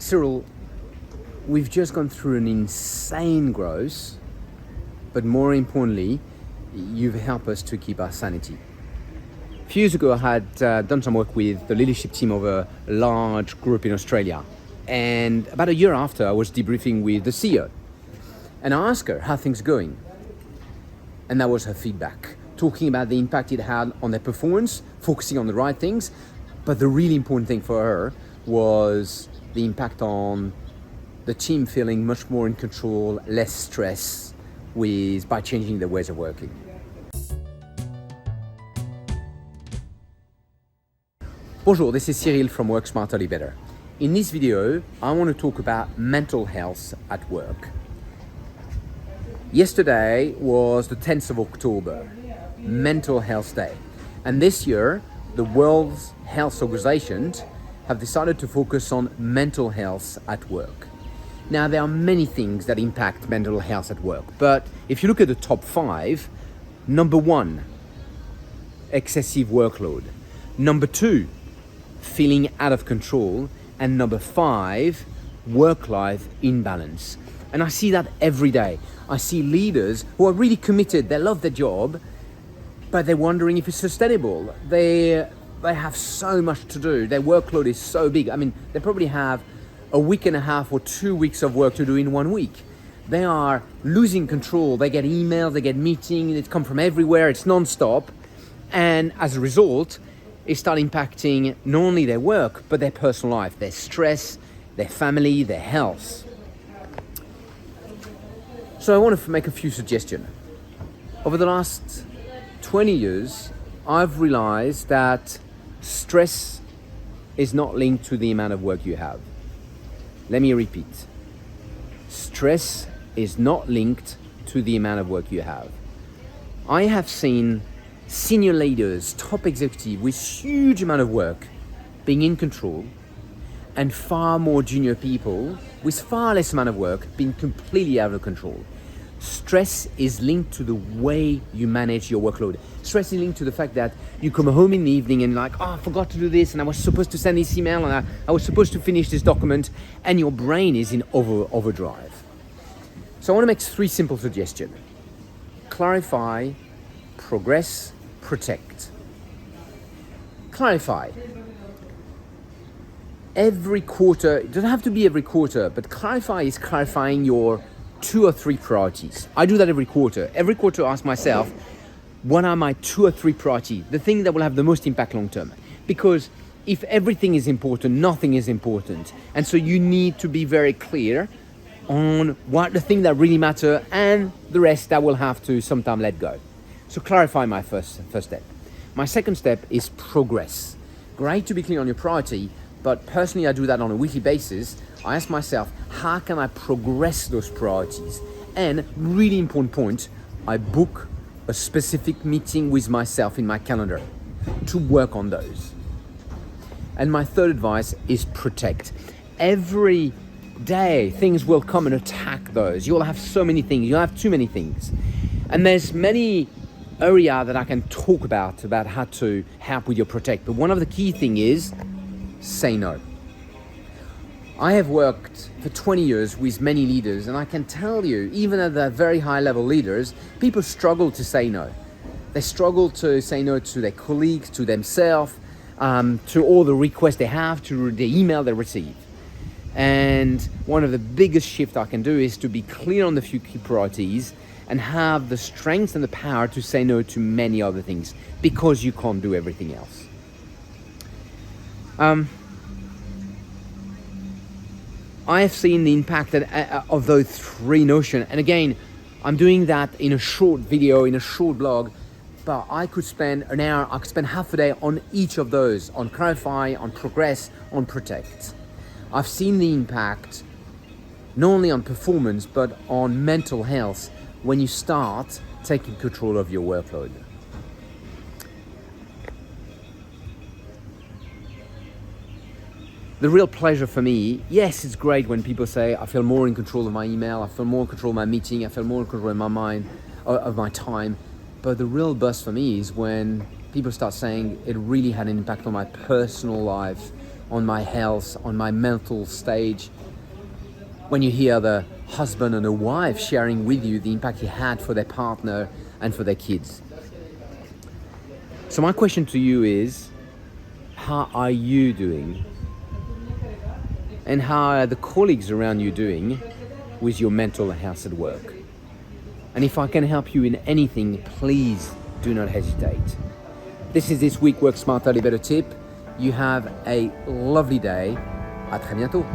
Cyril, we've just gone through an insane growth, but more importantly, you've helped us to keep our sanity. A few years ago, I had done some work with the leadership team of a large group in Australia. And about a year after, I was debriefing with the CEO. And I asked her how things are going. And that was her feedback, talking about the impact it had on their performance, focusing on the right things. But the really important thing for her was the impact on the team feeling much more in control, less stress by changing their ways of working. Bonjour, this is Cyril from Work Smarter, Live Better. In this video, I want to talk about mental health at work. Yesterday was the 10th of October, Mental Health Day. And this year, the World Health Organization have decided to focus on mental health at work. Now, there are many things that impact mental health at work, but if you look at the top 5, number 1, excessive workload. Number 2, feeling out of control. And number 5, work-life imbalance. And I see that every day. I see leaders who are really committed, they love their job, but they're wondering if it's sustainable. They have so much to do. Their workload is so big. I mean, they probably have a week and a half or 2 weeks of work to do in 1 week. They are losing control. They get emails, they get meetings, it come from everywhere, it's non-stop. And as a result, it starts impacting not only their work, but their personal life, their stress, their family, their health. So I want to make a few suggestions. Over the last 20 years, I've realized that stress is not linked to the amount of work you have. Let me repeat. Stress is not linked to the amount of work you have. I have seen senior leaders, top executives with huge amount of work being in control, and far more junior people with far less amount of work being completely out of control. Stress is linked to the way you manage your workload. Stress is linked to the fact that you come home in the evening and like, I forgot to do this, and I was supposed to send this email, and I was supposed to finish this document, and your brain is in overdrive. So I want to make 3 simple suggestions. Clarify, progress, protect. Clarify. Every quarter, it doesn't have to be every quarter, but clarify is clarifying your 2 or 3 priorities. I do that every quarter. Every quarter I ask myself, what are my 2 or 3 priorities? The thing that will have the most impact long term. Because if everything is important, nothing is important. And so you need to be very clear on what the thing that really matter, and the rest that will have to sometime let go. So clarify my first step. My second step is progress. Great to be clear on your priority, but personally I do that on a weekly basis. I ask myself, how can I progress those priorities? And really important point, I book a specific meeting with myself in my calendar to work on those. And my third advice is protect. Every day things will come and attack those. You'll have so many things, you'll have too many things. And there's many area that I can talk about how to help with your protect. But one of the key thing is say no. I have worked for 20 years with many leaders, and I can tell you, even at the very high level leaders, people struggle to say no. They struggle to say no to their colleagues, to themselves, to all the requests they have, to the email they receive. And one of the biggest shifts I can do is to be clear on the few key priorities and have the strength and the power to say no to many other things, because you can't do everything else. I have seen the impact of those 3 notions. And again, I'm doing that in a short video, in a short blog, but I could spend an hour, I could spend half a day on each of those, on clarify, on progress, on protect. I've seen the impact not only on performance, but on mental health when you start taking control of your workload. The real pleasure for me, yes, it's great when people say, I feel more in control of my email, I feel more in control of my meeting, I feel more in control of my mind, of my time. But the real buzz for me is when people start saying it really had an impact on my personal life, on my health, on my mental stage. When you hear the husband and a wife sharing with you the impact it had for their partner and for their kids. So my question to you is, how are you doing? And how are the colleagues around you doing with your mental health at work? And if I can help you in anything, please do not hesitate. This is this week Work Smarter, Live Better tip. You have a lovely day. À très bientôt.